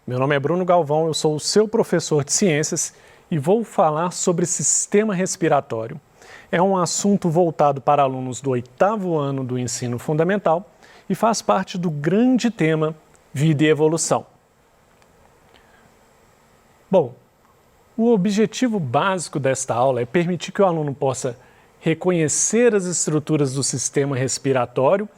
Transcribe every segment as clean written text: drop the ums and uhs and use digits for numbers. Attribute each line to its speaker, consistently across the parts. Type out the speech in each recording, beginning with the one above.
Speaker 1: Meu nome é Bruno Galvão, eu sou o seu professor de ciências e vou falar sobre sistema respiratório. É um assunto voltado para alunos do 8º ano do ensino fundamental e faz parte do grande tema Vida e Evolução. Bom, o objetivo básico desta aula é permitir que o aluno possa reconhecer as estruturas do sistema respiratório,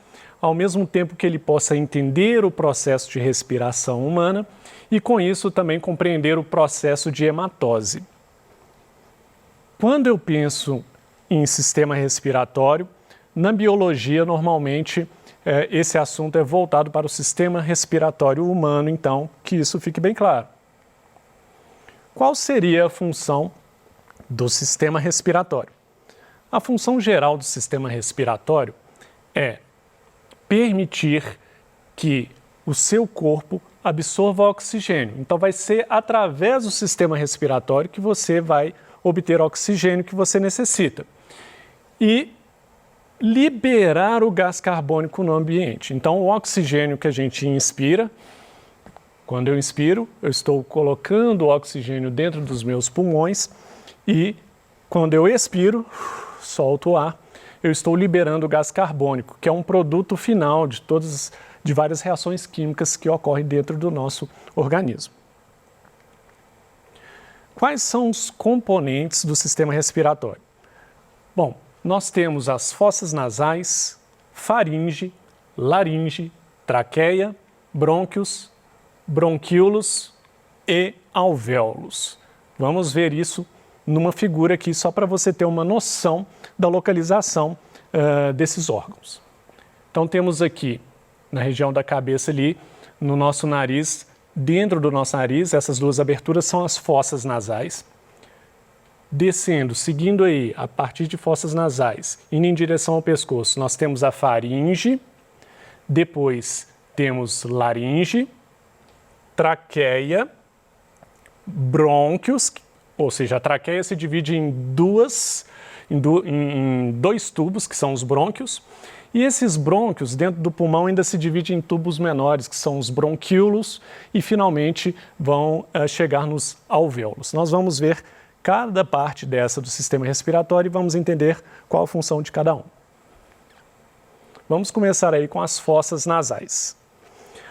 Speaker 1: ao mesmo tempo que ele possa entender o processo de respiração humana e, com isso, também compreender o processo de hematose. Quando eu penso em sistema respiratório, na biologia, normalmente, esse assunto é voltado para o sistema respiratório humano, então, que isso fique bem claro. Qual seria a função do sistema respiratório? A função geral do sistema respiratório é permitir que o seu corpo absorva oxigênio. Então, vai ser através do sistema respiratório que você vai obter o oxigênio que você necessita. E liberar o gás carbônico no ambiente. Então, o oxigênio que a gente inspira, quando eu inspiro, eu estou colocando o oxigênio dentro dos meus pulmões e quando eu expiro, solto o ar, eu estou liberando o gás carbônico, que é um produto final de várias reações químicas que ocorrem dentro do nosso organismo. Quais são os componentes do sistema respiratório? Bom, nós temos as fossas nasais, faringe, laringe, traqueia, brônquios, bronquíolos e alvéolos. Vamos ver isso numa figura aqui, só para você ter uma noção da localização desses órgãos. Então, temos aqui, na região da cabeça ali, no nosso nariz, dentro do nosso nariz, essas duas aberturas são as fossas nasais. Descendo, seguindo aí, a partir de fossas nasais, indo em direção ao pescoço, nós temos a faringe, depois temos laringe, traqueia, brônquios, ou seja, a traqueia se divide em dois tubos, que são os brônquios, e esses brônquios dentro do pulmão ainda se dividem em tubos menores, que são os bronquíolos, e finalmente vão chegar nos alvéolos. Nós vamos ver cada parte dessa do sistema respiratório e vamos entender qual a função de cada um. Vamos começar aí com as fossas nasais.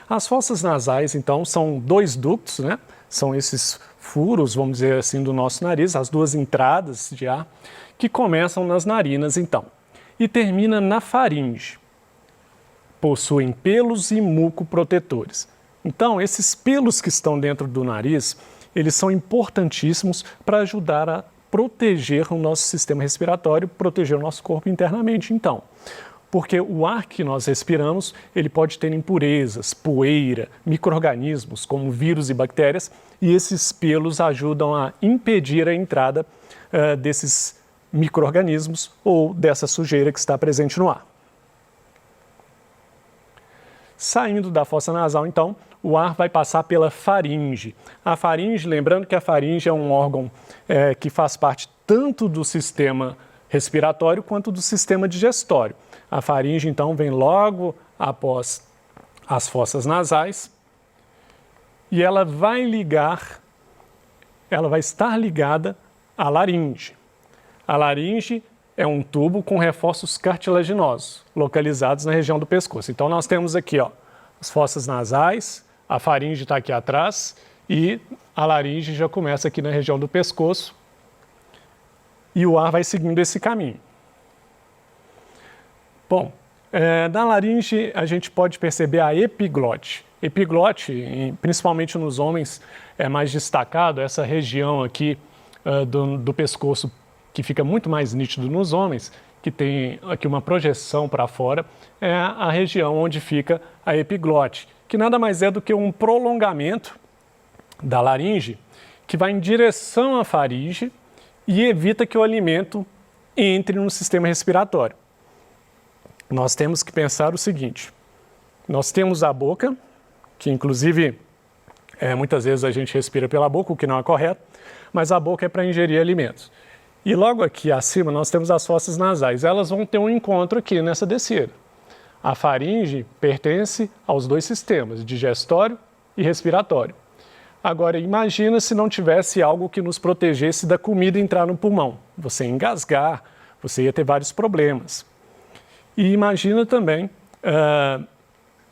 Speaker 1: As fossas nasais, então, são dois ductos, né? São esses furos, vamos dizer assim, do nosso nariz, as duas entradas de ar, que começam nas narinas, então, e termina na faringe. Possuem pelos e muco protetores. Então, esses pelos que estão dentro do nariz, eles são importantíssimos para ajudar a proteger o nosso sistema respiratório, proteger o nosso corpo internamente, então. Porque o ar que nós respiramos, ele pode ter impurezas, poeira, micro-organismos como vírus e bactérias, e esses pelos ajudam a impedir a entrada desses micro-organismos ou dessa sujeira que está presente no ar. Saindo da fossa nasal, então, o ar vai passar pela faringe. A faringe, lembrando que a faringe é um órgão que faz parte tanto do sistema respiratório quanto do sistema digestório. A faringe, então, vem logo após as fossas nasais e ela vai estar ligada à laringe. A laringe é um tubo com reforços cartilaginosos, localizados na região do pescoço. Então, nós temos aqui, ó, as fossas nasais, a faringe está aqui atrás e a laringe já começa aqui na região do pescoço e o ar vai seguindo esse caminho. Bom, na laringe a gente pode perceber a epiglote. Epiglote, principalmente nos homens, é mais destacado, essa região aqui do pescoço que fica muito mais nítido nos homens, que tem aqui uma projeção para fora, é a região onde fica a epiglote, que nada mais é do que um prolongamento da laringe que vai em direção à faringe e evita que o alimento entre no sistema respiratório. Nós temos que pensar o seguinte, nós temos a boca, que inclusive muitas vezes a gente respira pela boca, o que não é correto, mas a boca é para ingerir alimentos. E logo aqui acima nós temos as fossas nasais, elas vão ter um encontro aqui nessa descida. A faringe pertence aos dois sistemas, digestório e respiratório. Agora, imagina se não tivesse algo que nos protegesse da comida entrar no pulmão. Você ia engasgar, você ia ter vários problemas. E imagina também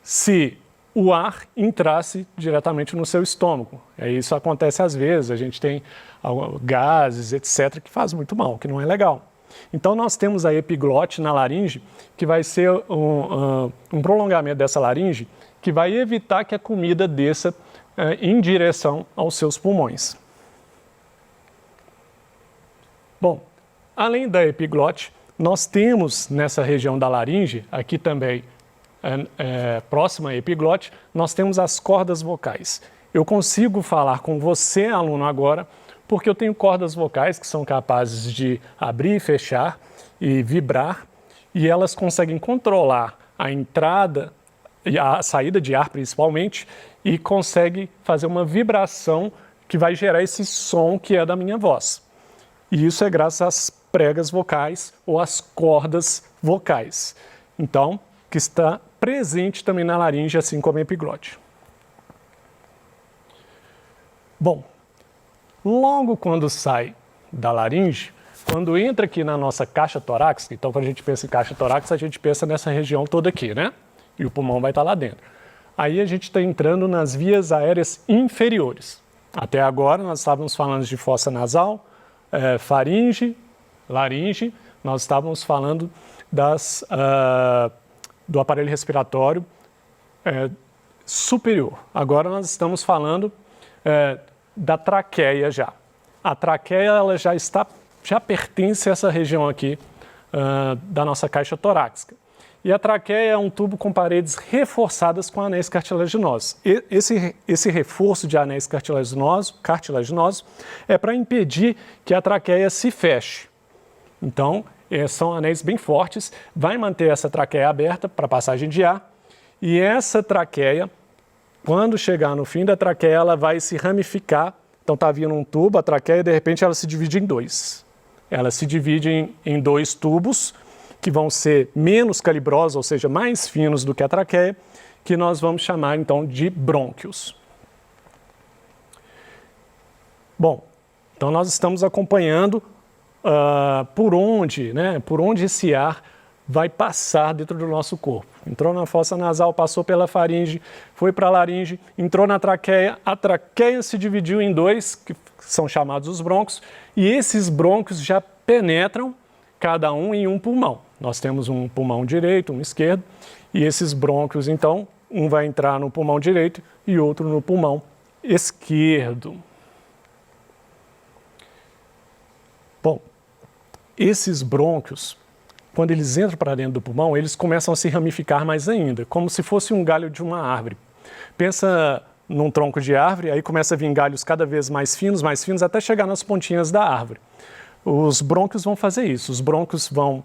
Speaker 1: se o ar entrasse diretamente no seu estômago. Isso acontece às vezes, a gente tem gases, etc., que faz muito mal, que não é legal. Então nós temos a epiglote na laringe, que vai ser um prolongamento dessa laringe, que vai evitar que a comida desça em direção aos seus pulmões. Bom, além da epiglote, nós temos nessa região da laringe, aqui também próxima à epiglote, nós temos as cordas vocais. Eu consigo falar com você, aluno, agora, porque eu tenho cordas vocais que são capazes de abrir e fechar e vibrar, e elas conseguem controlar a entrada e a saída de ar, principalmente, e consegue fazer uma vibração que vai gerar esse som que é da minha voz. E isso é graças às pregas vocais ou às cordas vocais. Então, que está presente também na laringe, assim como a epiglote. Bom, logo quando sai da laringe, quando entra aqui na nossa caixa torácica, então quando a gente pensa em caixa torácica, a gente pensa nessa região toda aqui, né? E o pulmão vai estar lá dentro. Aí a gente está entrando nas vias aéreas inferiores. Até agora nós estávamos falando de fossa nasal, faringe, laringe, nós estávamos falando do aparelho respiratório superior. Agora nós estamos falando da traqueia já. A traqueia ela já pertence a essa região aqui da nossa caixa torácica. E a traqueia é um tubo com paredes reforçadas com anéis cartilaginosos. Esse reforço de anéis cartilaginosos é para impedir que a traqueia se feche. Então, são anéis bem fortes, vai manter essa traqueia aberta para passagem de ar, e essa traqueia, quando chegar no fim da traqueia, ela vai se ramificar. Então está vindo um tubo, a traqueia, de repente ela se divide em dois. Ela se divide em dois tubos, que vão ser menos calibrosos, ou seja, mais finos do que a traqueia, que nós vamos chamar então de brônquios. Bom, então nós estamos acompanhando por onde esse ar vai passar dentro do nosso corpo. Entrou na fossa nasal, passou pela faringe, foi para a laringe, entrou na traqueia, a traqueia se dividiu em dois, que são chamados os brônquios, e esses brônquios já penetram cada um em um pulmão. Nós temos um pulmão direito, um esquerdo, e esses brônquios, então, um vai entrar no pulmão direito e outro no pulmão esquerdo. Bom, esses brônquios, quando eles entram para dentro do pulmão, eles começam a se ramificar mais ainda, como se fosse um galho de uma árvore. Pensa num tronco de árvore, aí começa a vir galhos cada vez mais finos, até chegar nas pontinhas da árvore. Os brônquios vão fazer isso, os brônquios vão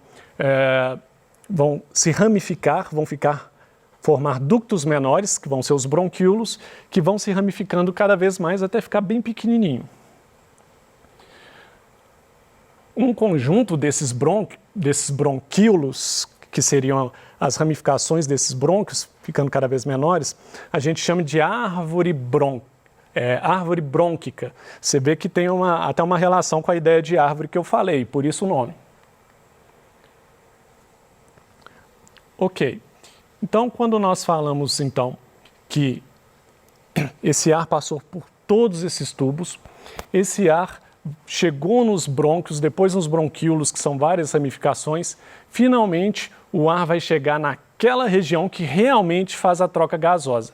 Speaker 1: se ramificar, formar ductos menores, que vão ser os bronquíolos, que vão se ramificando cada vez mais até ficar bem pequenininho. Um conjunto desses bronquíolos, que seriam as ramificações desses brônquios, ficando cada vez menores, a gente chama de árvore brônquica. Você vê que tem até uma relação com a ideia de árvore que eu falei, por isso o nome. Ok, então quando nós falamos então que esse ar passou por todos esses tubos, esse ar chegou nos brônquios, depois nos bronquíolos, que são várias ramificações, finalmente o ar vai chegar naquela região que realmente faz a troca gasosa.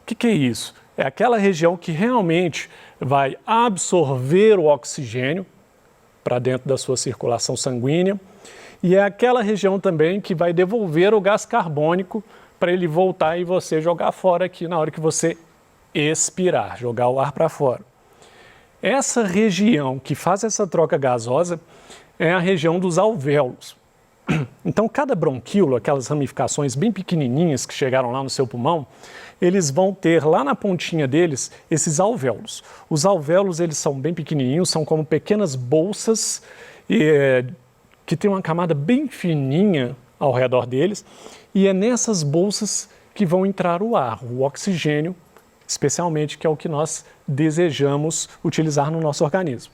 Speaker 1: O que é isso? É aquela região que realmente vai absorver o oxigênio para dentro da sua circulação sanguínea, e é aquela região também que vai devolver o gás carbônico para ele voltar e você jogar fora aqui na hora que você expirar, jogar o ar para fora. Essa região que faz essa troca gasosa é a região dos alvéolos. Então, cada bronquíolo, aquelas ramificações bem pequenininhas que chegaram lá no seu pulmão, eles vão ter lá na pontinha deles esses alvéolos. Os alvéolos, eles são bem pequenininhos, são como pequenas bolsas que tem uma camada bem fininha ao redor deles, e é nessas bolsas que vão entrar o ar, o oxigênio, especialmente, que é o que nós desejamos utilizar no nosso organismo.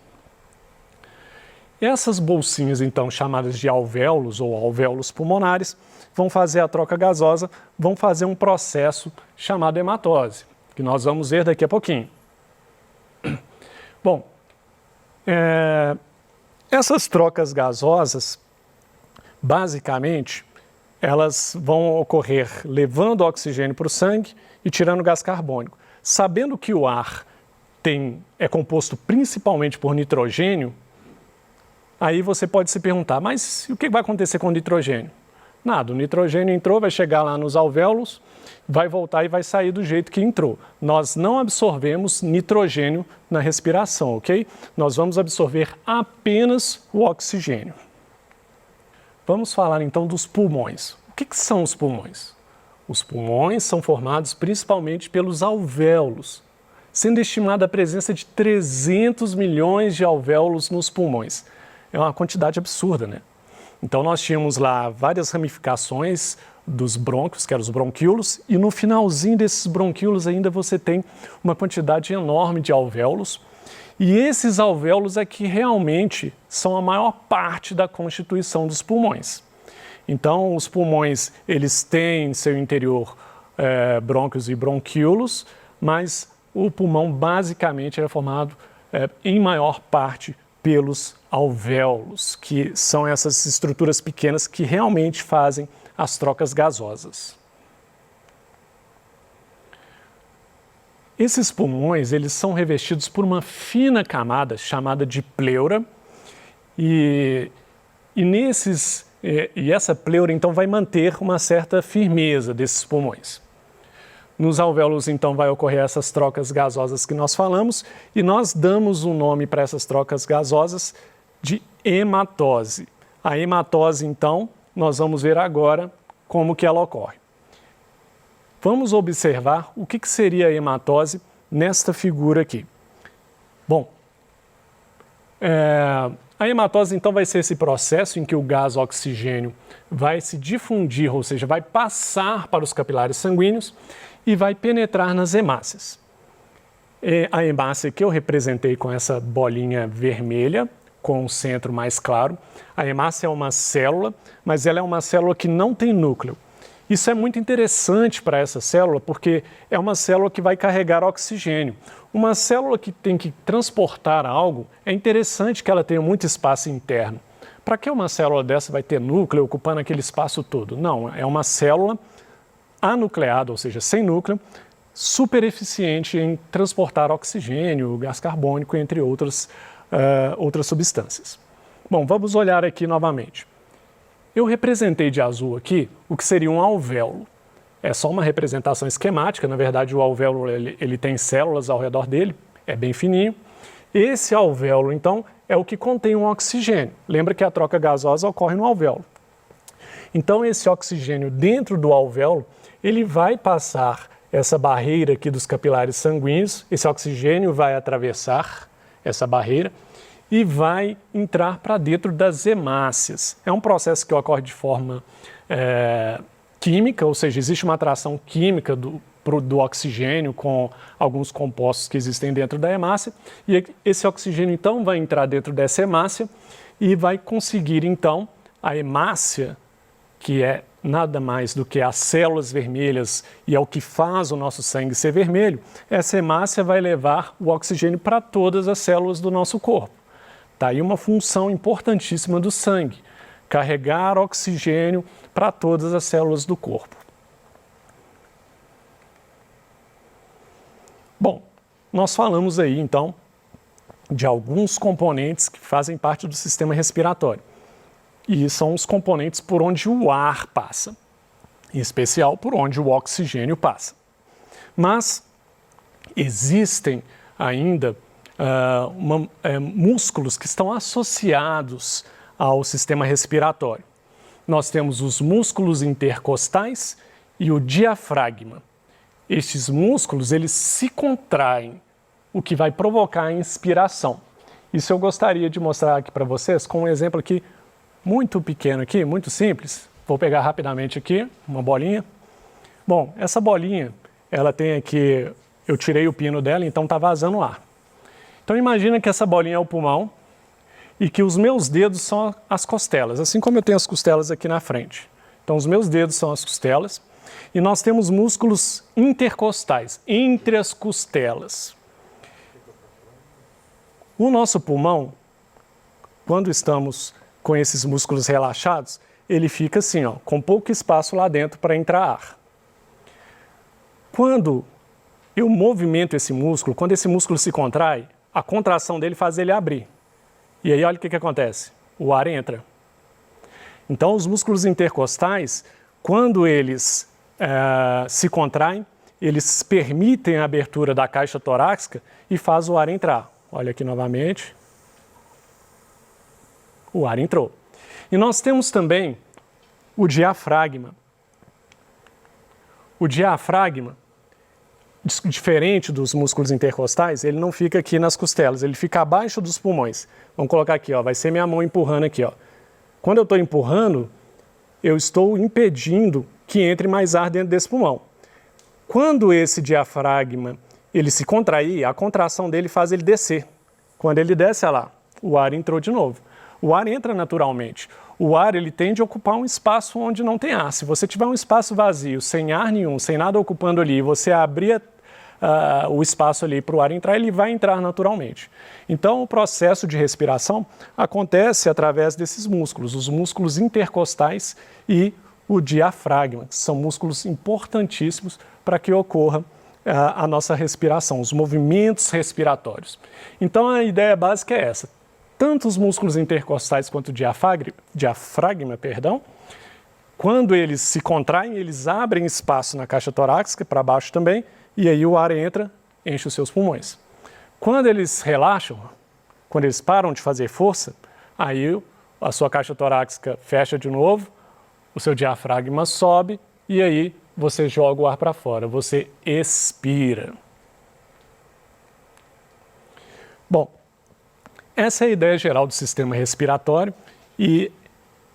Speaker 1: Essas bolsinhas, então, chamadas de alvéolos ou alvéolos pulmonares, vão fazer a troca gasosa, vão fazer um processo chamado hematose, que nós vamos ver daqui a pouquinho. Bom, essas trocas gasosas, basicamente, elas vão ocorrer levando oxigênio para o sangue e tirando gás carbônico. Sabendo que o ar é composto principalmente por nitrogênio, aí você pode se perguntar, mas o que vai acontecer com o nitrogênio? Nada, o nitrogênio entrou, vai chegar lá nos alvéolos, vai voltar e vai sair do jeito que entrou. Nós não absorvemos nitrogênio na respiração, ok? Nós vamos absorver apenas o oxigênio. Vamos falar então dos pulmões. O que são os pulmões? Os pulmões são formados principalmente pelos alvéolos, sendo estimada a presença de 300 milhões de alvéolos nos pulmões. É uma quantidade absurda, né? Então nós tínhamos lá várias ramificações dos brônquios, que eram os bronquíolos, e no finalzinho desses bronquíolos ainda você tem uma quantidade enorme de alvéolos, e esses alvéolos é que realmente são a maior parte da constituição dos pulmões. Então os pulmões, eles têm em seu interior brônquios e bronquíolos, mas o pulmão basicamente é formado em maior parte pelos alvéolos, que são essas estruturas pequenas que realmente fazem as trocas gasosas. Esses pulmões, eles são revestidos por uma fina camada chamada de pleura, e essa pleura então vai manter uma certa firmeza desses pulmões. Nos alvéolos, então, vai ocorrer essas trocas gasosas que nós falamos, e nós damos um nome para essas trocas gasosas de hematose. A hematose, então, nós vamos ver agora como que ela ocorre. Vamos observar o que seria a hematose nesta figura aqui. Bom, a hematose, então, vai ser esse processo em que o gás oxigênio vai se difundir, ou seja, vai passar para os capilares sanguíneos e vai penetrar nas hemácias. A hemácia que eu representei com essa bolinha vermelha, com o centro mais claro. A hemácia é uma célula, mas ela é uma célula que não tem núcleo. Isso é muito interessante para essa célula, porque é uma célula que vai carregar oxigênio. Uma célula que tem que transportar algo, é interessante que ela tenha muito espaço interno. Para que uma célula dessa vai ter núcleo ocupando aquele espaço todo? Não, é uma célula anucleada, ou seja, sem núcleo, super eficiente em transportar oxigênio, gás carbônico, entre outras substâncias. Bom, vamos olhar aqui novamente. Eu representei de azul aqui o que seria um alvéolo. É só uma representação esquemática, na verdade o alvéolo ele tem células ao redor dele, é bem fininho. Esse alvéolo, então, é o que contém um oxigênio. Lembra que a troca gasosa ocorre no alvéolo. Então esse oxigênio dentro do alvéolo, ele vai passar essa barreira aqui dos capilares sanguíneos, esse oxigênio vai atravessar essa barreira e vai entrar para dentro das hemácias. É um processo que ocorre de forma química, ou seja, existe uma atração química do oxigênio com alguns compostos que existem dentro da hemácia, e esse oxigênio então vai entrar dentro dessa hemácia e vai conseguir então a hemácia, que é nada mais do que as células vermelhas e é o que faz o nosso sangue ser vermelho, essa hemácia vai levar o oxigênio para todas as células do nosso corpo. Está aí uma função importantíssima do sangue, carregar oxigênio para todas as células do corpo. Bom, nós falamos aí então de alguns componentes que fazem parte do sistema respiratório. E são os componentes por onde o ar passa, em especial por onde o oxigênio passa. Mas existem ainda músculos que estão associados ao sistema respiratório. Nós temos os músculos intercostais e o diafragma. Estes músculos, eles se contraem, o que vai provocar a inspiração. Isso eu gostaria de mostrar aqui para vocês com um exemplo aqui muito pequeno aqui, muito simples. Vou pegar rapidamente aqui uma bolinha. Bom, essa bolinha, ela tem aqui Eu tirei o pino dela, então está vazando ar. Então imagina que essa bolinha é o pulmão e que os meus dedos são as costelas, assim como eu tenho as costelas aqui na frente. Então os meus dedos são as costelas e nós temos músculos intercostais, entre as costelas. O nosso pulmão, quando estamos com esses músculos relaxados, ele fica assim, ó, com pouco espaço lá dentro para entrar ar. Quando eu movimento esse músculo, quando esse músculo se contrai, a contração dele faz ele abrir. E aí olha o que acontece, o ar entra. Então os músculos intercostais, quando eles se contraem, eles permitem a abertura da caixa torácica e faz o ar entrar. Olha aqui novamente, o ar entrou. E nós temos também o diafragma. O diafragma, diferente dos músculos intercostais, ele não fica aqui nas costelas, ele fica abaixo dos pulmões. Vamos colocar aqui, ó, vai ser minha mão empurrando aqui, ó. Quando eu estou empurrando, eu estou impedindo que entre mais ar dentro desse pulmão. Quando esse diafragma ele se contrair, a contração dele faz ele descer. Quando ele desce, olha lá, o ar entrou de novo. O ar entra naturalmente. O ar ele tende a ocupar um espaço onde não tem ar. Se você tiver um espaço vazio, sem ar nenhum, sem nada ocupando ali, e você abrir o espaço ali para o ar entrar, ele vai entrar naturalmente. Então, o processo de respiração acontece através desses músculos, os músculos intercostais e o diafragma, que são músculos importantíssimos para que ocorra a nossa respiração, os movimentos respiratórios. Então, a ideia básica é essa. Tanto os músculos intercostais quanto o diafragma, quando eles se contraem, eles abrem espaço na caixa torácica, para baixo também, e aí o ar entra, enche os seus pulmões. Quando eles relaxam, quando eles param de fazer força, aí a sua caixa torácica fecha de novo, o seu diafragma sobe, e aí você joga o ar para fora, você expira. Bom, essa é a ideia geral do sistema respiratório e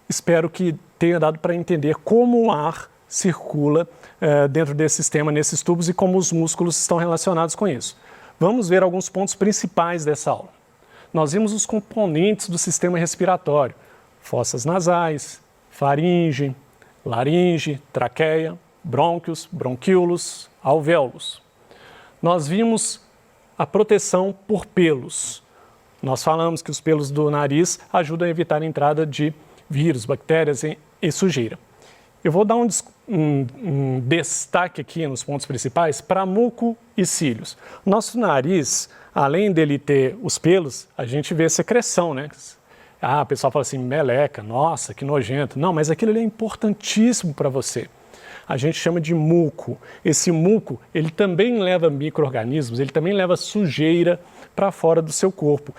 Speaker 1: espero que tenha dado para entender como o ar circula dentro desse sistema, nesses tubos e como os músculos estão relacionados com isso. Vamos ver alguns pontos principais dessa aula. Nós vimos os componentes do sistema respiratório: fossas nasais, faringe, laringe, traqueia, brônquios, bronquíolos, alvéolos. Nós vimos a proteção por pelos. Nós falamos que os pelos do nariz ajudam a evitar a entrada de vírus, bactérias e sujeira. Eu vou dar um destaque aqui nos pontos principais para muco e cílios. Nosso nariz, além dele ter os pelos, a gente vê secreção, né? Ah, o pessoal fala assim, meleca, nossa, que nojento. Não, mas aquilo ali é importantíssimo para você. A gente chama de muco. Esse muco, ele também leva micro-organismos, ele também leva sujeira para fora do seu corpo.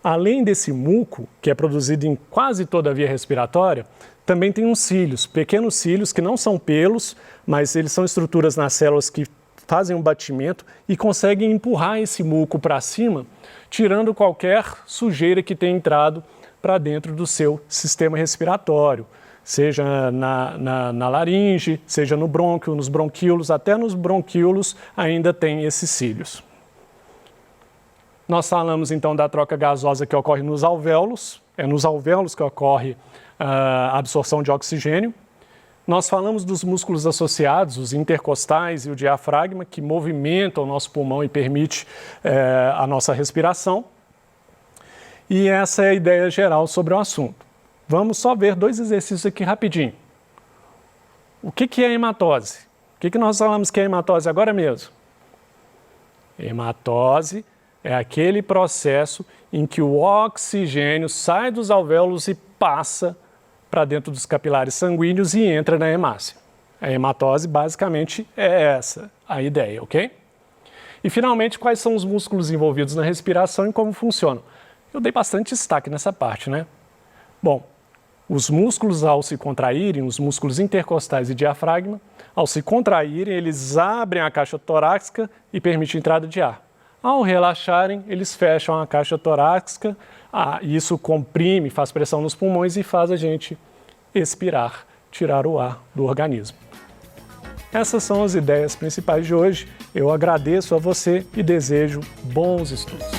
Speaker 1: Além desse muco, que é produzido em quase toda a via respiratória, também tem uns cílios, pequenos cílios que não são pelos, mas eles são estruturas nas células que fazem um batimento e conseguem empurrar esse muco para cima, tirando qualquer sujeira que tenha entrado para dentro do seu sistema respiratório, seja na laringe, seja no brônquio, nos bronquíolos, até nos bronquíolos ainda tem esses cílios. Nós falamos então da troca gasosa que ocorre nos alvéolos, é nos alvéolos que ocorre a absorção de oxigênio. Nós falamos dos músculos associados, os intercostais e o diafragma, que movimentam o nosso pulmão e permite a nossa respiração. E essa é a ideia geral sobre o assunto. Vamos só ver dois exercícios aqui rapidinho. O que é hematose? O que nós falamos que é hematose agora mesmo? Hematose é aquele processo em que o oxigênio sai dos alvéolos e passa para dentro dos capilares sanguíneos e entra na hemácia. A hematose basicamente é essa a ideia, ok? E finalmente, quais são os músculos envolvidos na respiração e como funcionam? Eu dei bastante destaque nessa parte, né? Bom, os músculos ao se contraírem, os músculos intercostais e diafragma, ao se contraírem, eles abrem a caixa torácica e permitem a entrada de ar. Ao relaxarem, eles fecham a caixa torácica, isso comprime, faz pressão nos pulmões e faz a gente expirar, tirar o ar do organismo. Essas são as ideias principais de hoje. Eu agradeço a você e desejo bons estudos.